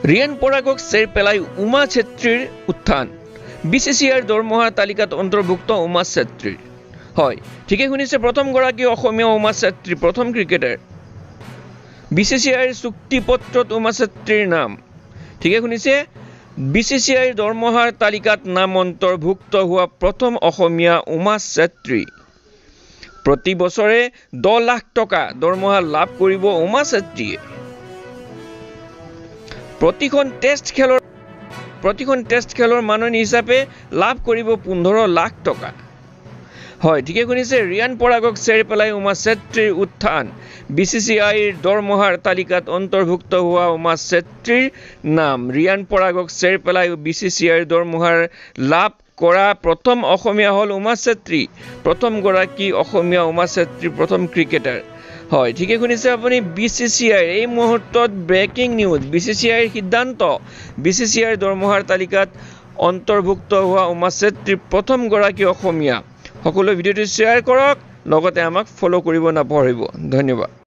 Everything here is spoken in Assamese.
ৰিয়ান পৰাগক চেৰ পেলাই উমা চেত্ৰীৰ উত্থান বিচিচিআইৰ দৰমহাৰ তালিকাত অন্তৰ্ভুক্ত উমা চেত্ৰীৰ হয় ঠিকে শুনিছে প্ৰথমগৰাকী অসমীয়া উমা চেত্ৰী প্ৰথম ক্ৰিকেটাৰ বিচিচিআইৰ চুক্তিপত্ৰত উমা চেত্ৰীৰ নাম ঠিকে শুনিছে বিচিচিআইৰ দৰমহাৰ তালিকাত নাম অন্তৰ্ভুক্ত হোৱা প্ৰথম অসমীয়া উমা চেত্ৰী প্ৰতি বছৰে 10 লাখ টকা দৰমহা লাভ কৰিব উমা চেত্ৰীয়ে প্ৰতিখন টেষ্ট খেলৰ মাননি হিচাপে লাভ কৰিব 15 লাখ টকা হয় ঠিকে শুনিছে ৰিয়ান পৰাগক চেৰ পেলাই উমা চেত্ৰীৰ উত্থান বিচিচিআইৰ দৰমহাৰ তালিকাত অন্তৰ্ভুক্ত হোৱা উমা চেত্ৰীৰ নাম ৰিয়ান পৰাগক চেৰ পেলাই বিচিচিআইৰ দৰমহাৰ লাভ কৰা প্ৰথম অসমীয়া হল উমা চেত্ৰী প্ৰথমগৰাকী অসমীয়া উমা চেত্ৰী প্ৰথম ক্ৰিকেটাৰ হয় ঠিকে শুনিছে আপুনি বিচিচিআইৰ এই মুহূৰ্তত ব্ৰেকিং নিউজ বিচিচিআইৰ সিদ্ধান্ত বিচিচিআইৰ দৰমহাৰ তালিকাত অন্তৰ্ভুক্ত হোৱা উমা চেত্ৰী প্ৰথমগৰাকী অসমীয়া সকলো ভিডিঅ'টো শ্বেয়াৰ কৰক লগতে আমাক ফলো কৰিব নাপাহৰিব ধন্যবাদ